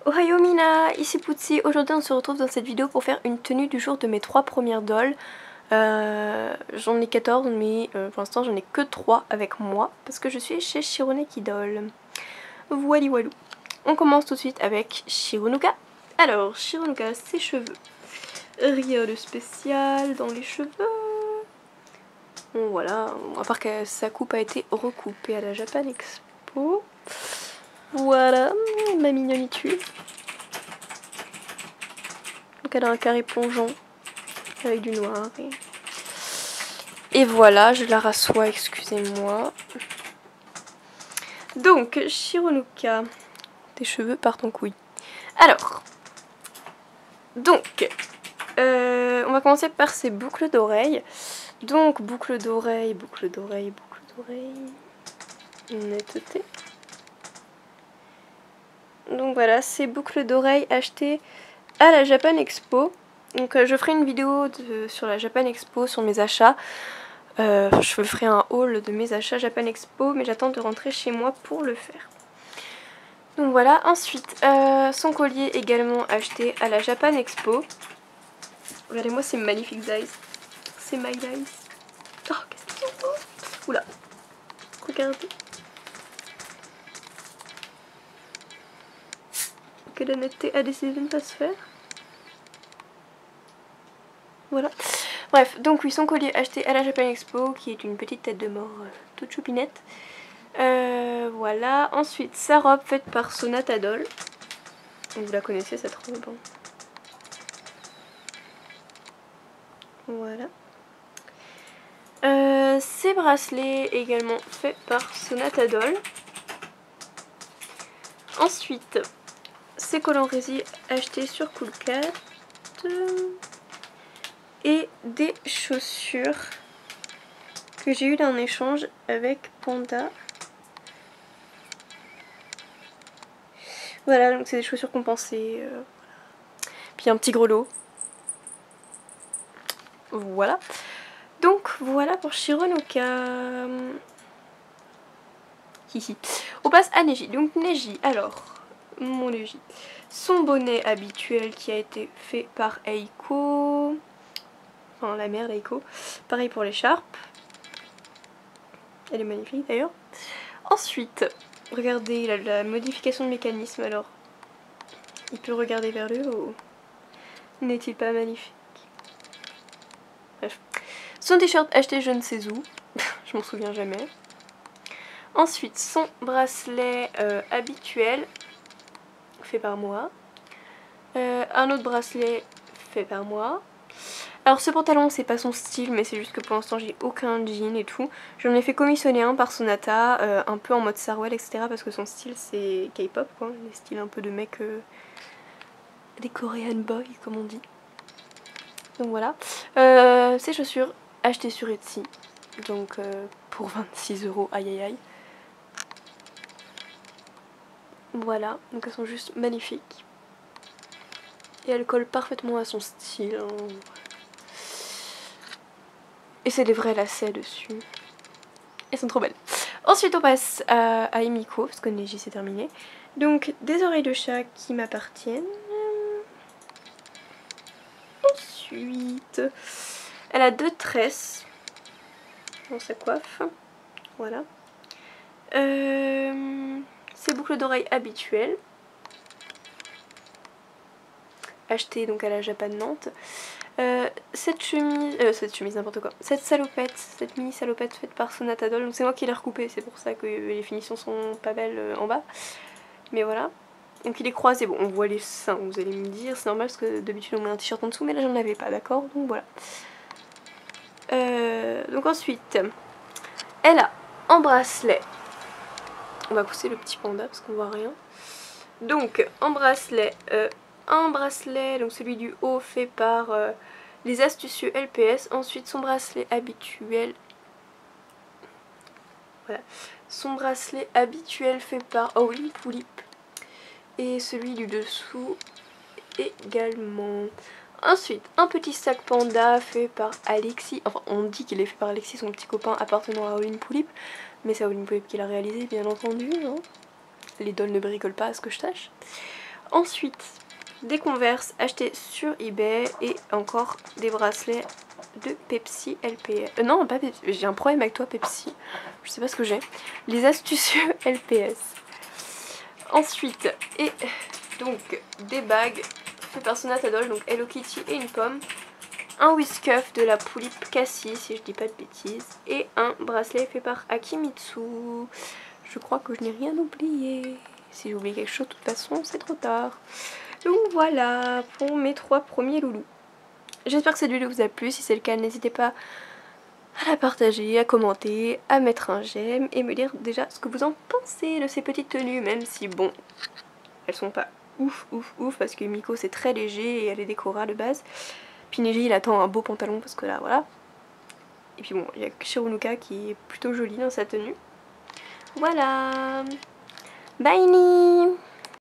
Ohayo Mina, ici Poutsi. Aujourd'hui on se retrouve dans cette vidéo pour faire une tenue du jour de mes 3 premières dolls. J'en ai 14 mais pour l'instant j'en ai que 3 avec moi parce que je suis chez Shironeki Doll. Voili voilou. On commence tout de suite avec Shironuka. Alors Shironuka, ses cheveux. Rien de spécial dans les cheveux. Bon voilà, à part que sa coupe a été recoupée à la Japan Expo. Voilà, ma mignonitude. Donc elle a un carré plongeant avec du noir. Et voilà, je la rassois, excusez-moi. Donc, Shironuka, tes cheveux partent en couille. Alors, donc, on va commencer par ses boucles d'oreilles. Donc, boucles d'oreilles, boucles d'oreilles, boucles d'oreilles. Netteté. Donc voilà, ces boucles d'oreilles achetées à la Japan Expo. Donc je ferai une vidéo sur la Japan Expo, sur mes achats. Je ferai un haul de mes achats Japan Expo, mais j'attends de rentrer chez moi pour le faire. Donc voilà, ensuite, son collier également acheté à la Japan Expo. Regardez-moi ces magnifiques dies. C'est my dies. Oh, qu'est-ce qu'ils sont beaux. Oula, regardez. Que la netteté a décidé de ne pas se faire. Voilà. Bref, donc oui, son collier acheté à la Japan Expo, qui est une petite tête de mort toute choupinette. Voilà. Ensuite, sa robe faite par Sonata Doll. Vous la connaissez cette robe. Hein. Voilà. Ses bracelets également faits par Sonata Doll. Ensuite, ses collants résille achetés sur Coolcat. Et des chaussures que j'ai eu en échange avec Panda. Voilà, donc c'est des chaussures compensées. Puis un petit grelot. Voilà. Donc voilà pour Shironuka. Hihi. On passe à Neji. Donc Neji, alors, mon Neji. Son bonnet habituel qui a été fait par Eiko. Enfin, la mère d'Eiko. Pareil pour l'écharpe. Elle est magnifique d'ailleurs. Ensuite, regardez la modification de mécanisme. Alors, il peut regarder vers le haut. N'est-il pas magnifique? Bref. Son t-shirt acheté je ne sais où. Je m'en souviens jamais. Ensuite, son bracelet habituel. Fait par moi. Un autre bracelet fait par moi. Alors ce pantalon c'est pas son style, mais c'est juste que pour l'instant j'ai aucun jean et tout. J'en ai fait commissionner un par Sonata, un peu en mode Sarwell etc. Parce que son style c'est K-pop quoi, les styles un peu de mecs, des Korean boys comme on dit. Donc voilà. Ces chaussures achetées sur Etsy, donc pour 26 €, aïe aïe aïe. Voilà, donc elles sont juste magnifiques. Et elles collent parfaitement à son style. Hein. Et c'est des vrais lacets dessus. Elles sont trop belles. Ensuite on passe à Emiko, parce que Neji c'est terminé. Donc des oreilles de chat qui m'appartiennent. Ensuite, elle a 2 tresses dans sa coiffe. Voilà. Ses boucles d'oreilles habituelles. Achetées donc à la Japan Nantes. Cette chemise n'importe quoi, cette salopette, cette mini salopette faite par Sonata Doll, donc c'est moi qui l'ai recoupée, c'est pour ça que les finitions sont pas belles en bas, mais voilà. Donc il est croisé, bon on voit les seins, vous allez me dire, c'est normal parce que d'habitude on met un t-shirt en dessous, mais là j'en avais pas, d'accord, donc voilà. Donc ensuite, elle a un bracelet, on va pousser le petit panda parce qu'on voit rien. Donc un bracelet, donc celui du haut fait par les astucieux LPS. Ensuite son bracelet habituel. Voilà. Son bracelet habituel fait par Howling Poulip. Et celui du dessous également. Ensuite un petit sac panda fait par Alexis. Enfin on dit qu'il est fait par Alexis, son petit copain appartenant à Howling Poulip. Mais c'est Howling Poulip qui l'a réalisé bien entendu. Hein. Les dolls ne bricolent pas à ce que je sache. Ensuite, des Converse achetés sur eBay et encore des bracelets de Pepsi LPS. Non, pas Pepsi, j'ai un problème avec toi Pepsi, je sais pas ce que j'ai. Les astucieux LPS. Ensuite, et donc des bagues fait par Sonata Doll, donc Hello Kitty et une pomme. Un whisk-cuff de la Poulippe Cassie, si je dis pas de bêtises. Et un bracelet fait par Akimitsu. Je crois que je n'ai rien oublié. Si j'ai oublié quelque chose, de toute façon, c'est trop tard. Donc voilà pour mes 3 premiers loulous. J'espère que cette vidéo vous a plu. Si c'est le cas, n'hésitez pas à la partager, à commenter, à mettre un j'aime et me dire déjà ce que vous en pensez de ces petites tenues, même si bon, elles sont pas ouf parce que Miko c'est très léger et elle est décora de base. Puis Neji il attend un beau pantalon parce que là voilà. Et puis bon, il y a Shironuka qui est plutôt jolie dans sa tenue. Voilà. Bye.